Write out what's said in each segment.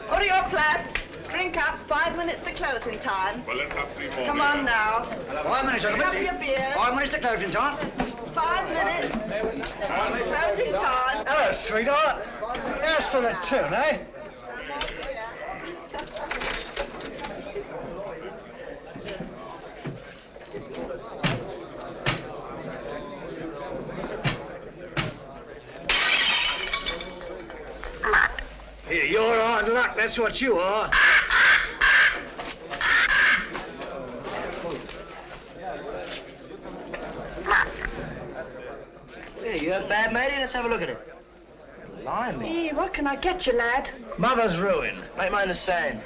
Hurry up, lads. Drink up. 5 minutes to closing time. Well, let's have 3 more. Come on now. 5 minutes, gentlemen. Have your beer. 5 minutes to closing time. 5 minutes. Closing time. Hello, sweetheart. As for the tune, eh? Here, you're hard luck, that's what you are. Here, you a bad matey? Let's have a look at it. Blimey. Hey, what can I get you, lad? Mother's ruin. Make mine the same.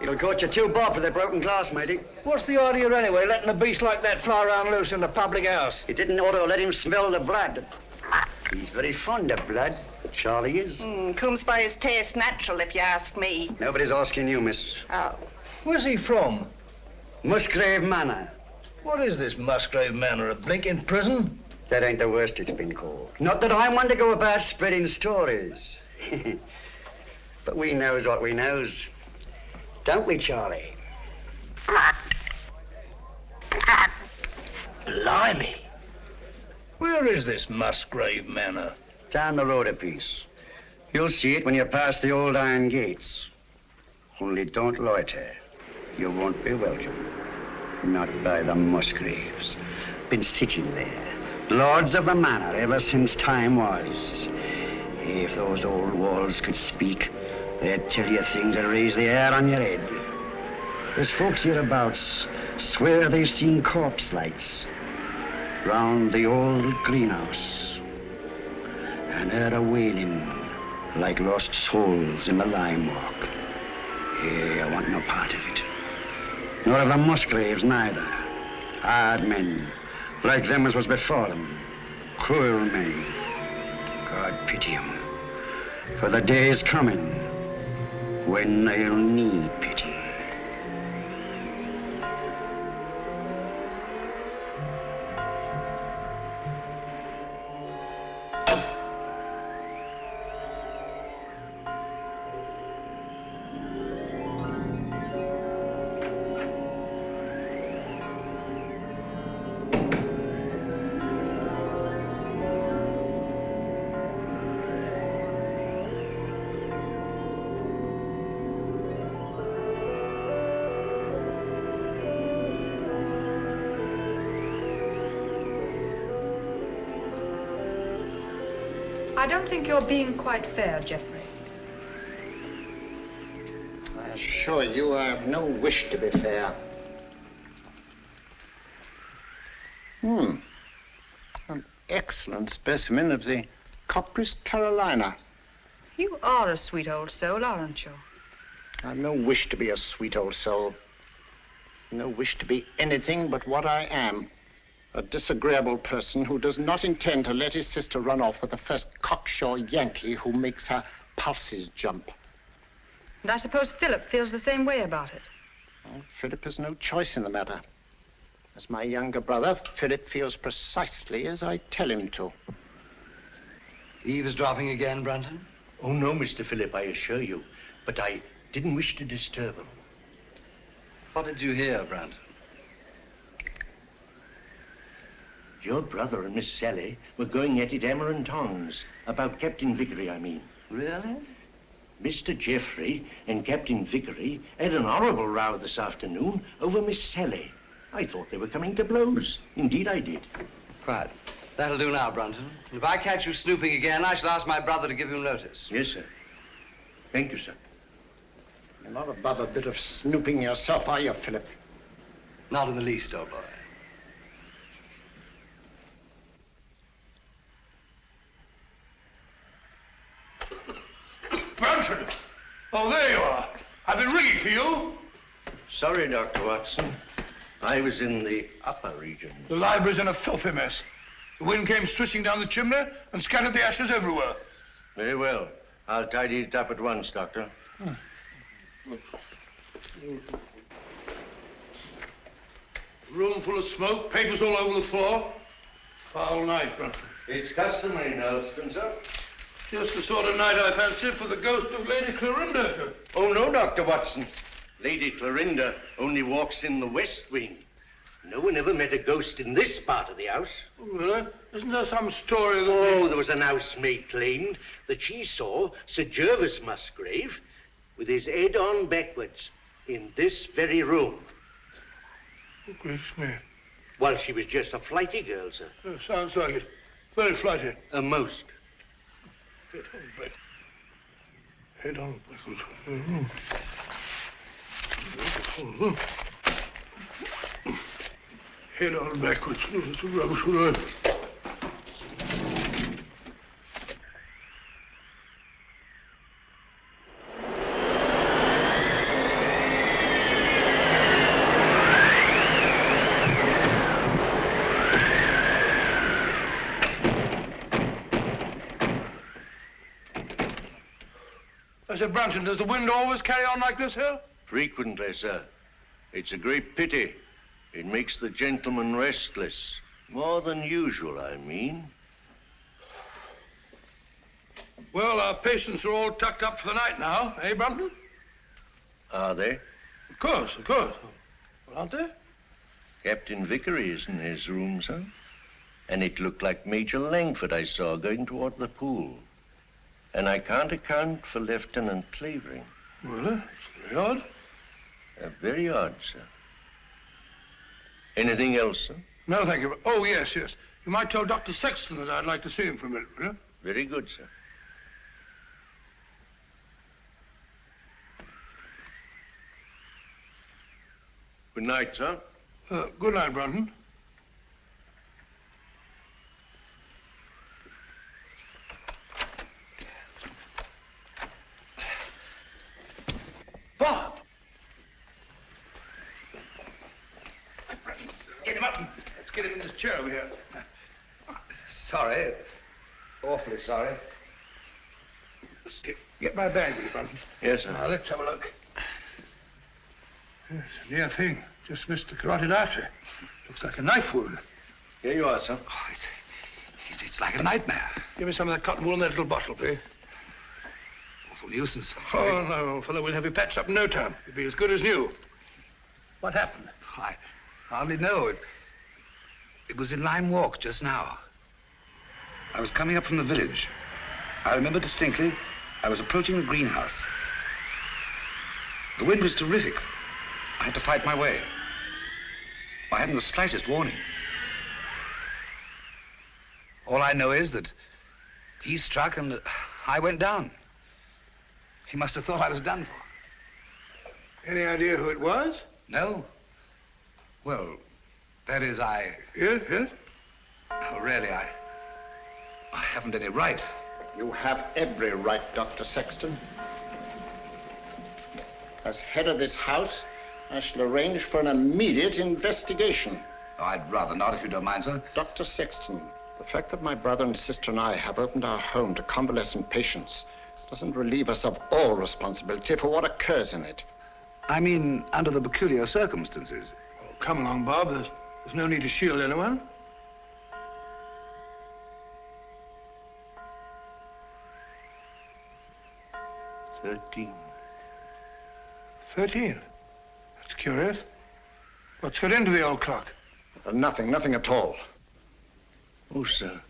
It'll cost you 2 bob for the broken glass, matey. What's the idea anyway, letting a beast like that fly around loose in the public house? You didn't ought to let him smell the blood. He's very fond of blood. Charlie is. Comes by his taste natural, if you ask me. Nobody's asking you, miss. Oh. Where's he from? Musgrave Manor. What is this Musgrave Manor, a blinking prison? That ain't the worst it's been called. Not that I want to go about spreading stories. But we knows what we knows. Don't we, Charlie? Blimey. Where is this Musgrave Manor? Down the road a piece. You'll see it when you pass the old iron gates. Only don't loiter. You won't be welcome. Not by the Musgraves. Been sitting there. Lords of the manor ever since time was. If those old walls could speak, they'd tell you things that raise the hair on your head. There's folks hereabouts swear they've seen corpse lights round the old greenhouse and heard a wailing like lost souls in the lime walk. Hey, I want no part of it. Nor of the Musgraves neither. Hard men, like them as was before them. Cruel men. God pity 'em. For the day is coming when they'll need pity. I don't think you're being quite fair, Geoffrey. I assure you I have no wish to be fair. An excellent specimen of the Copris Carolina. You are a sweet old soul, aren't you? I've no wish to be a sweet old soul. No wish to be anything but what I am. A disagreeable person who does not intend to let his sister run off with the first cocksure Yankee who makes her pulses jump. And I suppose Philip feels the same way about it. Well, Philip has no choice in the matter. As my younger brother, Philip feels precisely as I tell him to. Eavesdropping again, Brunton? Oh, no, Mr. Philip, I assure you. But I didn't wish to disturb him. What did you hear, Brunton? Your brother and Miss Sally were going at it hammer and tongs. About Captain Vickery, I mean. Really? Mr. Jeffrey and Captain Vickery had an horrible row this afternoon over Miss Sally. I thought they were coming to blows. Indeed, I did. Right. That'll do now, Brunton. If I catch you snooping again, I shall ask my brother to give you notice. Yes, sir. Thank you, sir. You're not above a bit of snooping yourself, are you, Philip? Not in the least, old boy. Brunton! Oh, there you are. I've been ringing for you. Sorry, Dr. Watson. I was in the upper region. The library's in a filthy mess. The wind came swishing down the chimney and scattered the ashes everywhere. Very well. I'll tidy it up at once, Doctor. Room full of smoke, papers all over the floor. Foul night, Brunton. It's customary in Elston, sir. Just the sort of night I fancy for the ghost of Lady Clorinda. Oh, no, Dr. Watson. Lady Clorinda only walks in the west wing. No one ever met a ghost in this part of the house. Oh, really? Isn't there some story that... Oh, there was an housemaid claimed that she saw Sir Gervas Musgrave with his head on backwards in this very room. Oh, gracious me. While she was just a flighty girl, sir. Yeah, sounds like it. Very flighty. A most. Head on back. Head on backwards. Mm-hmm. Head on backwards. Oh, it's a rubbish word. I said, Brunton, does the wind always carry on like this here? Frequently, sir. It's a great pity. It makes the gentleman restless. More than usual, I mean. Well, our patients are all tucked up for the night now, eh, Brunton? Are they? Of course, of course. Well, aren't they? Captain Vickery is in his room, sir. And it looked like Major Langford I saw going toward the pool. And I can't account for Lieutenant Clavering. Really? It's very odd. Very odd, sir. Anything else, sir? No, thank you. Oh, yes, yes. You might tell Dr. Sexton that I'd like to see him for a minute, will you? Very good, sir. Good night, sir. Good night, Brunton. Bob! Get him up. Let's get him in this chair over here. Sorry. Awfully sorry. Get my bag, will you, Brunton? Yes, sir. Now, let's have a look. Yes, a near thing. Just missed the carotid artery. Looks like a knife wound. Here you are, sir. Oh, it's like a nightmare. Give me some of that cotton wool in that little bottle, please. Awful nuisance. Oh, no, old fellow, we'll have you patched up in no time. You'll be as good as new. What happened? I hardly know. It was in Lime Walk just now. I was coming up from the village. I remember distinctly, I was approaching the greenhouse. The wind was terrific. I had to fight my way. I hadn't the slightest warning. All I know is that he struck and I went down. He must have thought I was done for. Any idea who it was? No. Well, that is, Yes, yes. Oh, really, I haven't any right. You have every right, Dr. Sexton. As head of this house, I shall arrange for an immediate investigation. Oh, I'd rather not, if you don't mind, sir. Dr. Sexton, the fact that my brother and sister and I have opened our home to convalescent patients doesn't relieve us of all responsibility for what occurs in it. I mean, under the peculiar circumstances. Oh, come along, Bob. There's no need to shield anyone. $13. 13. That's curious. What's got into the old clock? Nothing at all. Oh, sir,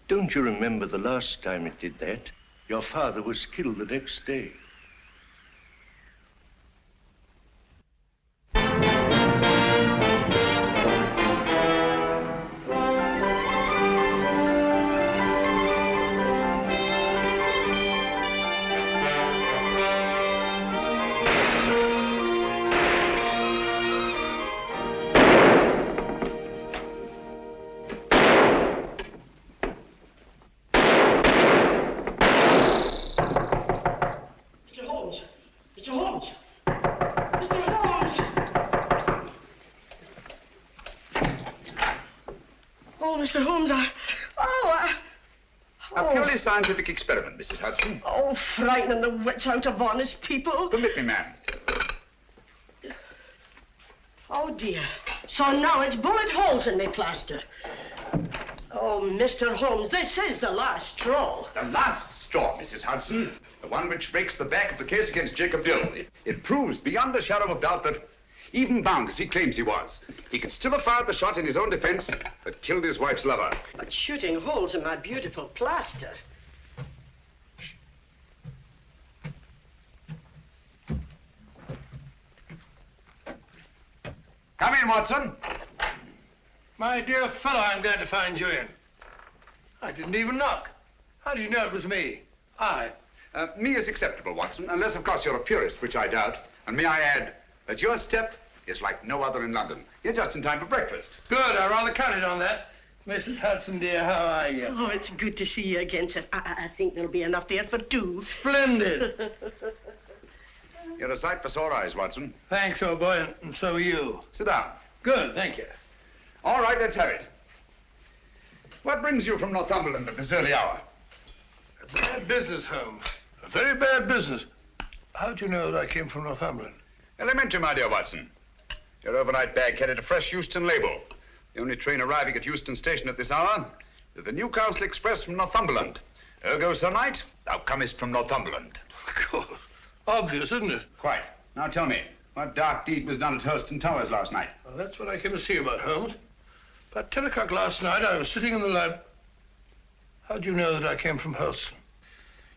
don't you remember the last time it did that? Your father was killed the next day. Mr. Holmes, A purely scientific experiment, Mrs. Hudson. Oh, frightening the wits out of honest people. Permit me, ma'am. Oh, dear. So now it's bullet holes in me plaster. Oh, Mr. Holmes, this is the last straw. The last straw, Mrs. Hudson. The one which breaks the back of the case against Jacob Dill. It proves beyond a shadow of doubt that, even bound as he claims he was, he could still have fired the shot in his own defense that killed his wife's lover. But shooting holes in my beautiful plaster. Come in, Watson. My dear fellow, I'm glad to find you in. I didn't even knock. How did you know it was me? Me is acceptable, Watson, unless, of course, you're a purist, which I doubt. And may I add that your step is like no other in London. You're just in time for breakfast. Good, I rather counted on that. Mrs. Hudson, dear, how are you? Oh, it's good to see you again, sir. I think there'll be enough there for two. Splendid. You're a sight for sore eyes, Watson. Thanks, old boy, and so are you. Sit down. Good, thank you. All right, let's have it. What brings you from Northumberland at this early hour? A bad business, Holmes. A very bad business. How'd you know that I came from Northumberland? Elementary, my dear Watson. Your overnight bag carried a fresh Euston label. The only train arriving at Euston Station at this hour is the Newcastle Express from Northumberland. Ergo, Sir Knight, thou comest from Northumberland. Of course. Obvious, isn't it? Quite. Now tell me, what dark deed was done at Hurston Towers last night? Well, that's what I came to see about, Holmes. About 10 o'clock last night, I was sitting in the lab. How'd you know that I came from Hurston?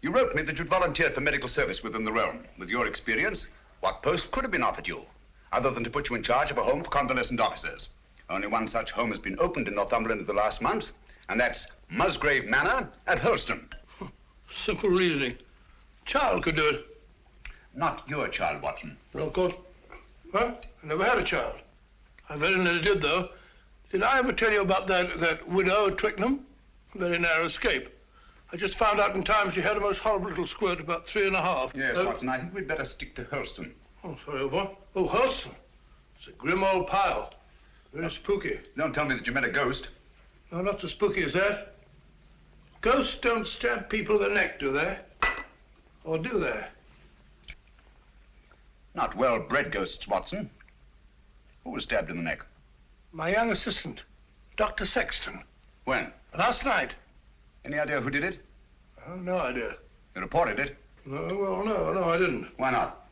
You wrote me that you'd volunteered for medical service within the realm. With your experience, what post could have been offered you, other than to put you in charge of a home for convalescent officers? Only one such home has been opened in Northumberland in the last month, and that's Musgrave Manor at Hurston. Simple reasoning. Child could do it. Not your child, Watson. No, of course. Well, I never had a child. I very nearly did, though. Did I ever tell you about that widow at Twickenham? Very narrow escape. I just found out in time she had a most horrible little squirt, about 3.5. Yes, Watson, I think we'd better stick to Hurston. Oh, sorry, old boy. Oh, Hurston. It's a grim old pile. Very spooky. Don't tell me that you met a ghost. No, not so spooky as that. Ghosts don't stab people in the neck, do they? Or do they? Not well-bred ghosts, Watson. Who was stabbed in the neck? My young assistant, Dr. Sexton. When? Last night. Any idea who did it? No idea. You reported it? No, well, no, I didn't. Why not?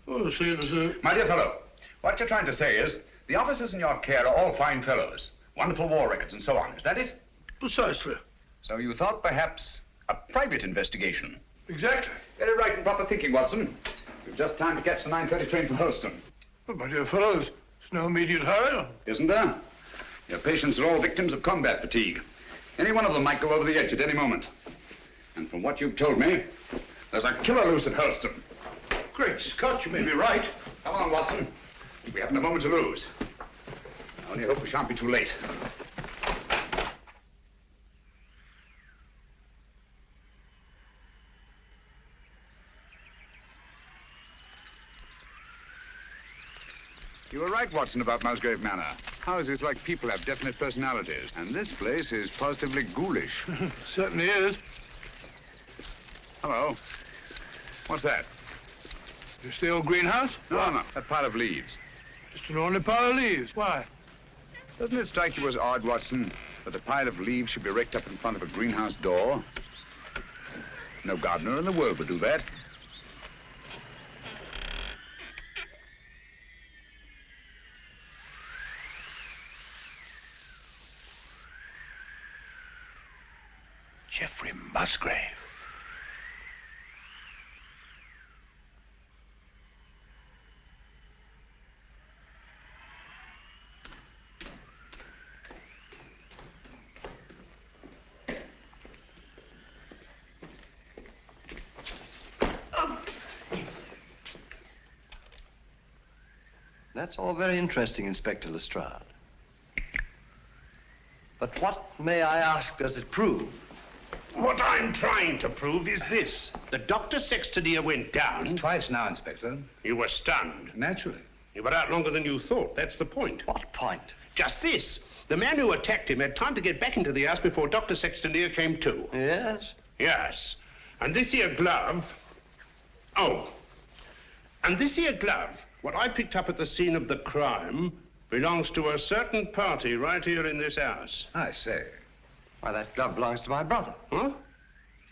Oh, see, it was a... My dear fellow, what you're trying to say is the officers in your care are all fine fellows, wonderful war records and so on. Is that it? Precisely. So you thought perhaps a private investigation? Exactly. Very right and proper thinking, Watson. We've just time to catch the 9:30 train for Hurston. Oh, my dear fellow, there's no immediate hurry. Isn't there? Your patients are all victims of combat fatigue. Any one of them might go over the edge at any moment. And from what you've told me, there's a killer loose at Hurston. Great Scott, you may be right. Come on, Watson. We haven't a moment to lose. I only hope we shan't be too late. You were right, Watson, about Musgrave Manor. Houses like people have definite personalities. And this place is positively ghoulish. Certainly is. Hello. What's that? It's the old greenhouse? No. That pile of leaves. Just an ordinary pile of leaves. Why? Doesn't it strike you as odd, Watson, that a pile of leaves should be raked up in front of a greenhouse door? No gardener in the world would do that. Jeffrey Musgrave. That's all very interesting, Inspector Lestrade. But what, may I ask, does it prove? What I'm trying to prove is this. That Dr. Sexton here went down. Twice now, Inspector. You were stunned. Naturally. You were out longer than you thought. That's the point. What point? Just this. The man who attacked him had time to get back into the house before Dr. Sexton here came to. Yes? Yes. And this here glove... Oh. And this here glove, what I picked up at the scene of the crime, belongs to a certain party right here in this house. I say. Why, that glove belongs to my brother. Huh?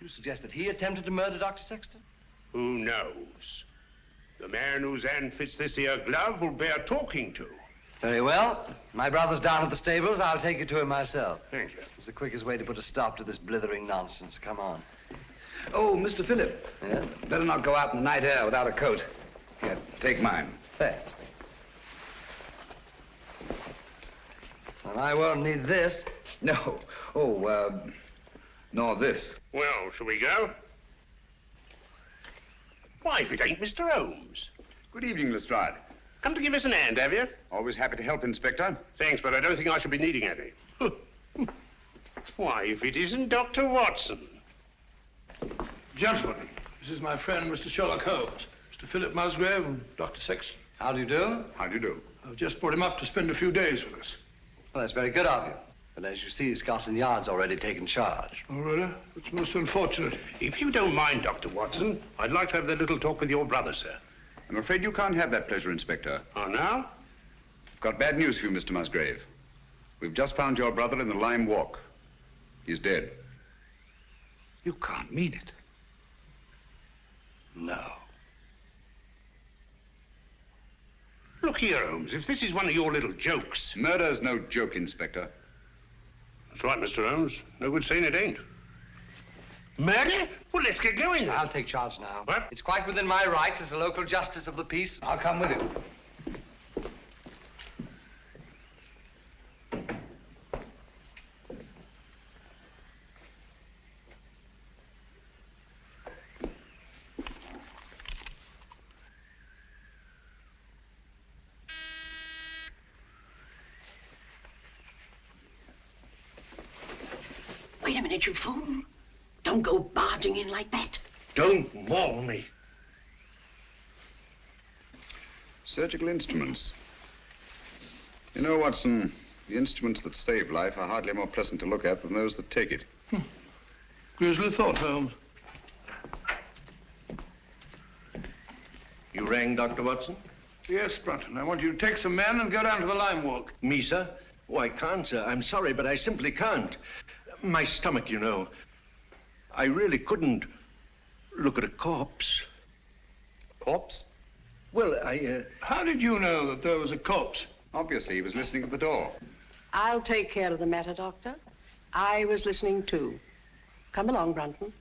You suggest that he attempted to murder Dr. Sexton? Who knows? The man whose hand fits this here glove will bear talking to. Very well. My brother's down at the stables. I'll take you to him myself. Thank you. It's the quickest way to put a stop to this blithering nonsense. Come on. Oh, Mr. Phillip. Yeah? Better not go out in the night air without a coat. Here, take mine. Thanks. And I won't need this. No. Oh, nor this. Well, shall we go? Why, if it ain't Mr. Holmes. Good evening, Lestrade. Come to give us an hand, have you? Always happy to help, Inspector. Thanks, but I don't think I shall be needing any. Why, if it isn't Dr. Watson. Gentlemen, this is my friend, Mr. Sherlock Holmes. Mr. Philip Musgrave and Dr. Sexton. How do you do? How do you do? I've just brought him up to spend a few days with us. Well, that's very good of you. But as you see, Scotland Yard's already taken charge. Oh, really? It's most unfortunate. If you don't mind, Dr. Watson, I'd like to have that little talk with your brother, sir. I'm afraid you can't have that pleasure, Inspector. Oh, now? Got bad news for you, Mr. Musgrave. We've just found your brother in the Lime Walk. He's dead. You can't mean it. No. Look here, Holmes, if this is one of your little jokes... Murder's no joke, Inspector. That's right, Mr. Holmes. No good saying it ain't. Murder? Well, let's get going then. I'll take charge now. What? It's quite within my rights as a local justice of the peace. I'll come with you. Wait a minute, you fool. Don't go barging in like that. Don't maul me. Surgical instruments. You know, Watson, the instruments that save life are hardly more pleasant to look at than those that take it. Grisly thought, Holmes. You rang, Dr. Watson? Yes, Brunton. I want you to take some men and go down to the Lime Walk. Me, sir? Oh, I can't, sir. I'm sorry, but I simply can't. My stomach, you know. I really couldn't look at a corpse. Corpse? Well, I, How did you know that there was a corpse? Obviously, he was listening at the door. I'll take care of the matter, Doctor. I was listening too. Come along, Brunton.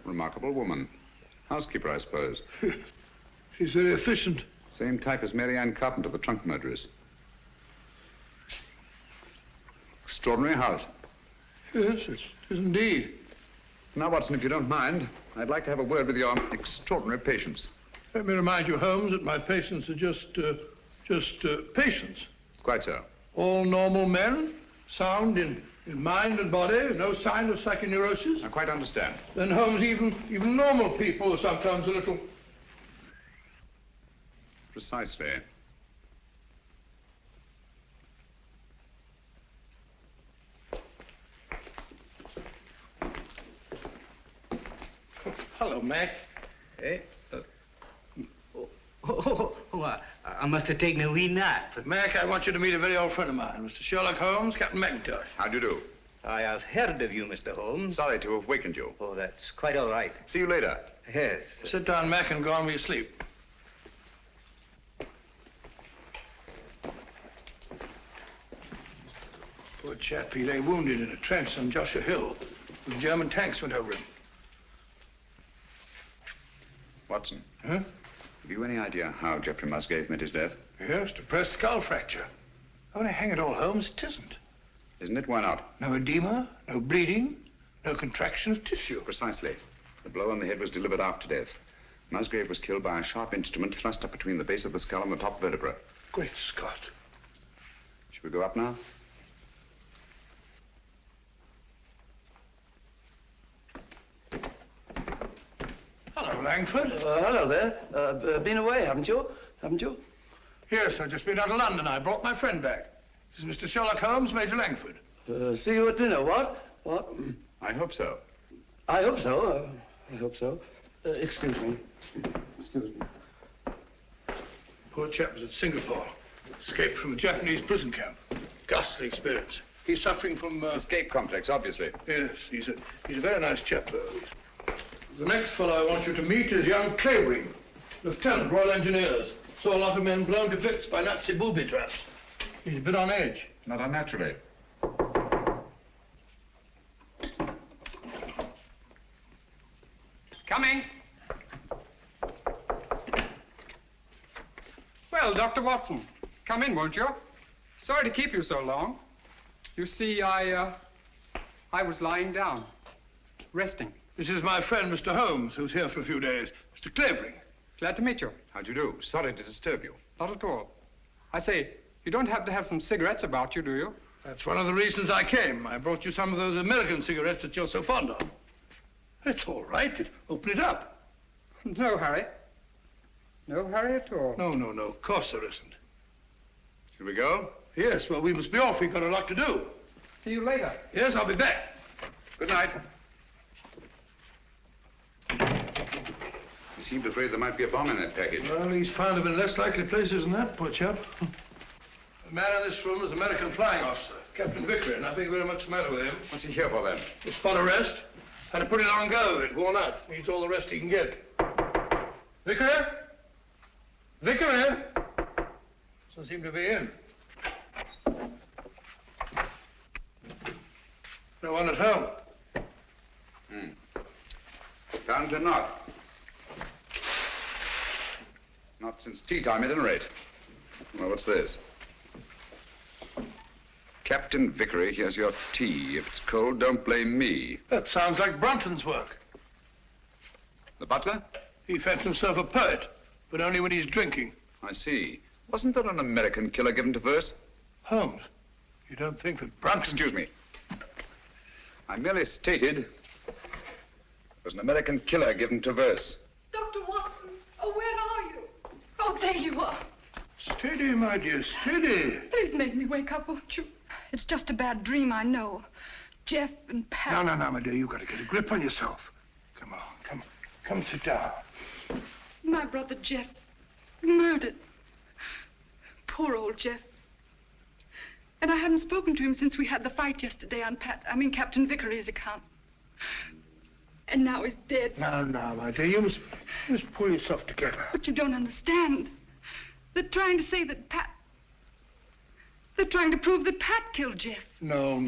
Remarkable woman. Housekeeper, I suppose. She's very efficient. Same type as Mary Ann Carpenter, the trunk murderess. Extraordinary house. Yes, it is indeed. Now, Watson, if you don't mind, I'd like to have a word with your extraordinary patients. Let me remind you, Holmes, that my patients are just patients. Quite so. All normal men, sound in mind and body, no sign of psychoneurosis. I quite understand. Then, Holmes, even normal people are sometimes a little... Precisely. Hello, Mac. Hey? I must have taken a wee nap. Mac, I want you to meet a very old friend of mine, Mr. Sherlock Holmes, Captain McIntosh. How do you do? I have heard of you, Mr. Holmes. Sorry to have wakened you. Oh, that's quite all right. See you later. Yes. Sit down, Mac, and go on with your sleep. Poor chap, he lay wounded in a trench on Joshua Hill. The German tanks went over him. Watson. Huh? Have you any idea how Geoffrey Musgrave met his death? Yes, depressed skull fracture. Only hang it all, Holmes, it isn't. Isn't it? Why not? No edema, no bleeding, no contraction of tissue. Precisely. The blow on the head was delivered after death. Musgrave was killed by a sharp instrument thrust up between the base of the skull and the top vertebra. Great Scott. Shall we go up now? Hello, Langford. Hello there. Been away, haven't you? Haven't you? Yes, I've just been out of London. I brought my friend back. This is Mr. Sherlock Holmes, Major Langford. See you at dinner, what? What? I hope so. I hope so. I hope so. Excuse me. Excuse me. Poor chap was at Singapore. Escaped from a Japanese prison camp. Ghastly experience. He's suffering from... Escape complex, obviously. Yes, he's a very nice chap, though. The next fellow I want you to meet is young Clavering, Lieutenant, Royal Engineers. Saw a lot of men blown to bits by Nazi booby traps. He's a bit on edge. Not unnaturally. Coming. Well, Dr. Watson, come in, won't you? Sorry to keep you so long. You see, I was lying down, resting. This is my friend, Mr. Holmes, who's here for a few days. Mr. Clavering. Glad to meet you. How do you do? Sorry to disturb you. Not at all. I say, you don't happen to have some cigarettes about you, do you? That's one of the reasons I came. I brought you some of those American cigarettes that you're so fond of. It's all right. Open it up. No hurry. No hurry at all. No, no, no. Of course there isn't. Shall we go? Yes, well, we must be off. We've got a lot to do. See you later. Yes, I'll be back. Good night. He seemed afraid there might be a bomb in that package. Well, he's found them in less likely places than that, poor chap. The man in this room is an American flying officer, Captain Vickery. Nothing very much the matter with him. What's he here for, then? A spot arrest. Had a pretty long go of it, worn out. Needs all the rest he can get. Vickery? Vickery? Doesn't seem to be in. No one at home. Found to not. Not since tea time, at any rate. Well, what's this? Captain Vickery, here's your tea. If it's cold, don't blame me. That sounds like Brunton's work. The butler? He fancies himself a poet, but only when he's drinking. I see. Wasn't there an American killer given to verse? Holmes, you don't think that Brunton... Excuse me. I merely stated there was an American killer given to verse. Dr. Watson, oh, where are you? Oh, there you are. Steady, my dear, steady. Please make me wake up, won't you? It's just a bad dream, I know. Jeff and Pat... No, my dear, you've got to get a grip on yourself. Come on, come sit down. My brother Jeff, murdered. Poor old Jeff. And I hadn't spoken to him since we had the fight yesterday on Captain Vickery's account. And now he's dead. No, my dear, you must pull yourself together. But you don't understand. They're trying to say that Pat... They're trying to prove that Pat killed Jeff. No.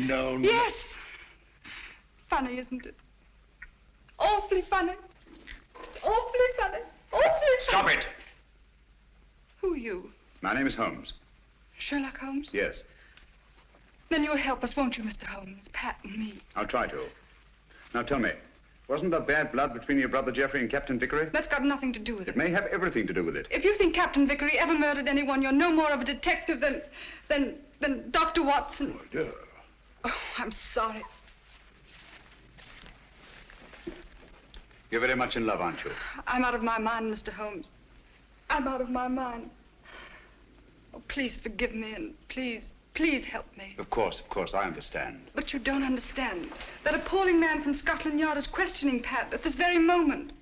Yes. Funny, isn't it? Awfully funny. Awfully funny. Awfully funny. Stop it! Who are you? My name is Holmes. Sherlock Holmes? Yes. Then you'll help us, won't you, Mr. Holmes? Pat and me. I'll try to. Now tell me, wasn't there bad blood between your brother Geoffrey and Captain Vickery? That's got nothing to do with it. It may have everything to do with it. If you think Captain Vickery ever murdered anyone, you're no more of a detective than Dr. Watson. Oh, dear. Oh, I'm sorry. You're very much in love, aren't you? I'm out of my mind, Mr. Holmes. I'm out of my mind. Oh, please forgive me and please help me. Of course, I understand. But you don't understand. That appalling man from Scotland Yard is questioning Pat at this very moment.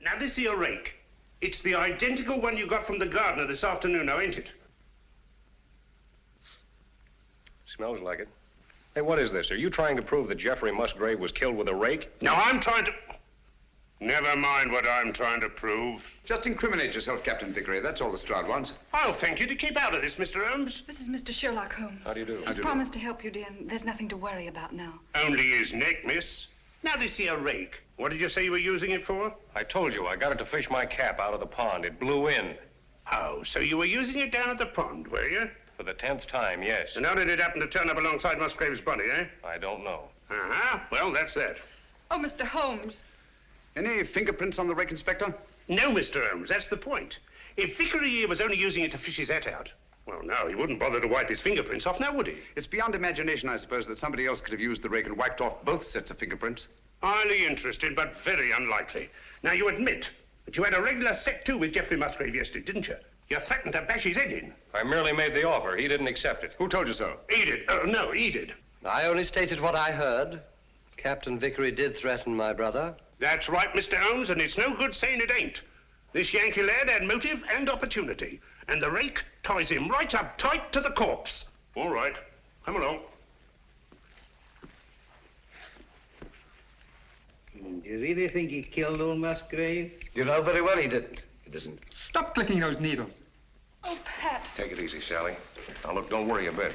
Now, this here rake, it's the identical one you got from the gardener this afternoon, now, ain't it? Smells like it. Hey, what is this? Are you trying to prove that Jeffrey Musgrave was killed with a rake? No, I'm trying to... Never mind what I'm trying to prove. Just incriminate yourself, Captain Vickery. That's all the Stroud wants. I'll thank you to keep out of this, Mr. Holmes. This is Mr. Sherlock Holmes. How do you do? He's promised to help you, dear, and there's nothing to worry about now. Only his neck, miss. Now, this here rake, what did you say you were using it for? I told you, I got it to fish my cap out of the pond. It blew in. Oh, so you were using it down at the pond, were you? For the 10th time, yes. And how did it happen to turn up alongside Musgrave's body, eh? I don't know. Uh-huh. Well, that's that. Oh, Mr. Holmes. Any fingerprints on the rake, Inspector? No, Mr. Holmes, that's the point. If Vickery here was only using it to fish his hat out, well, no, he wouldn't bother to wipe his fingerprints off, now would he? It's beyond imagination, I suppose, that somebody else could have used the rake and wiped off both sets of fingerprints. Highly interesting, but very unlikely. Now, you admit that you had a regular set to with Geoffrey Musgrave yesterday, didn't you? You threatened to bash his head in. I merely made the offer. He didn't accept it. Who told you so? He did. No, he did. I only stated what I heard. Captain Vickery did threaten my brother. That's right, Mr. Holmes, and it's no good saying it ain't. This Yankee lad had motive and opportunity, and the rake ties him right up tight to the corpse. All right, come along. Do you really think he killed old Musgrave? You know very well he didn't. He doesn't. Stop clicking those needles. Oh, Pat. Take it easy, Sally. Now, look, don't worry a bit.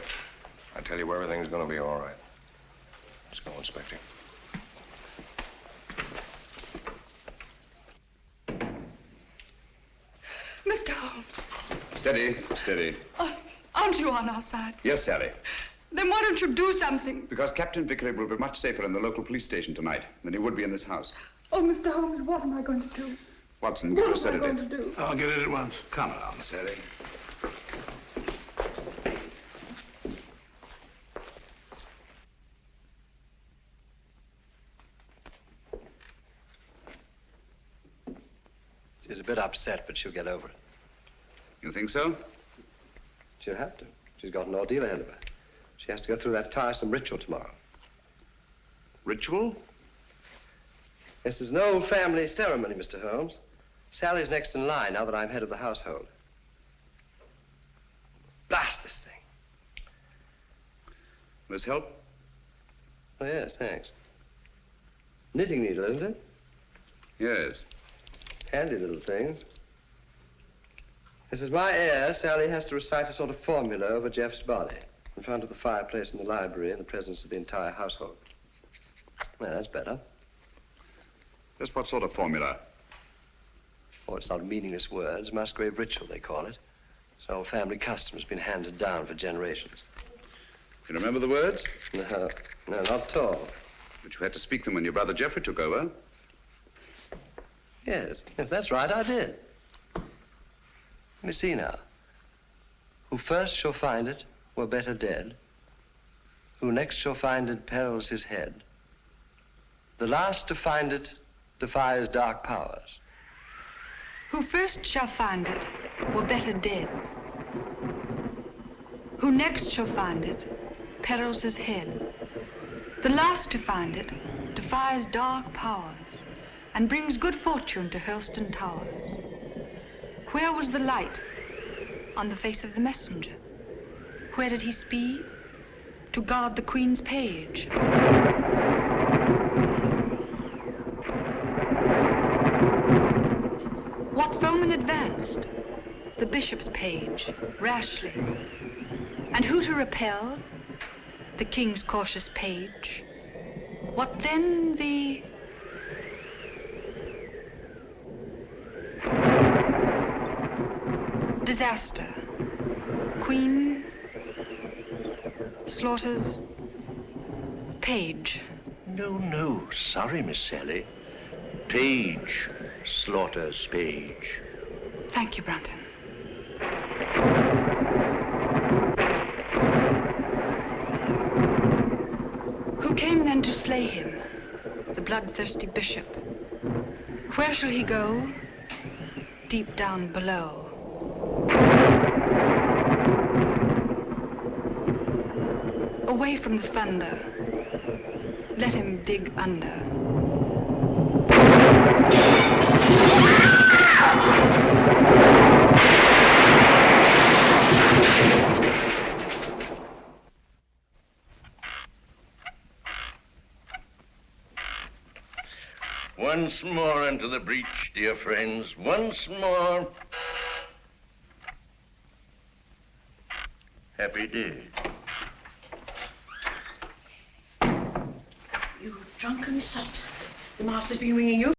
I tell you, everything's going to be all right. Let's go, Inspector. Mr. Holmes. Steady, steady. Aren't you on our side? Yes, Sally. Then why don't you do something? Because Captain Vickery will be much safer in the local police station tonight than he would be in this house. Oh, Mr. Holmes, what am I going to do? Watson, give her a sedative. What am I going to do? I'll get it at once. Come along, Sally. She's a bit upset, but she'll get over it. You think so? She'll have to. She's got an ordeal ahead of her. She has to go through that tiresome ritual tomorrow. Ritual? This is an old family ceremony, Mr. Holmes. Sally's next in line now that I'm head of the household. Blast this thing. This help? Oh, yes, thanks. Knitting needle, isn't it? Yes. Handy little things. This is my heir. Sally has to recite a sort of formula over Jeff's body in front of the fireplace in the library in the presence of the entire household. Well, that's better. Just what sort of formula? Oh, it's not meaningless words. Musgrave ritual, they call it. It's an old family custom. It's been handed down for generations. You remember the words? No, not at all. But you had to speak them when your brother Geoffrey took over. Yes, that's right, I did. Let me see now. Who first shall find it were better dead. Who next shall find it perils his head. The last to find it defies dark powers. Who first shall find it were better dead. Who next shall find it perils his head. The last to find it defies dark powers and brings good fortune to Hurlstone Towers. Where was the light? On the face of the messenger. Where did he speed? To guard the Queen's page. What foeman advanced? The bishop's page, rashly. And who to repel? The king's cautious page. What then the... disaster. Queen slaughters page. No, sorry, Miss Sally. Page slaughters page. Thank you, Brunton. Who came then to slay him? The bloodthirsty bishop. Where shall he go? Deep down below. Away from the thunder. Let him dig under. Once more into the breach, dear friends. Once more. Happy day. You drunken sot. The master's been ringing you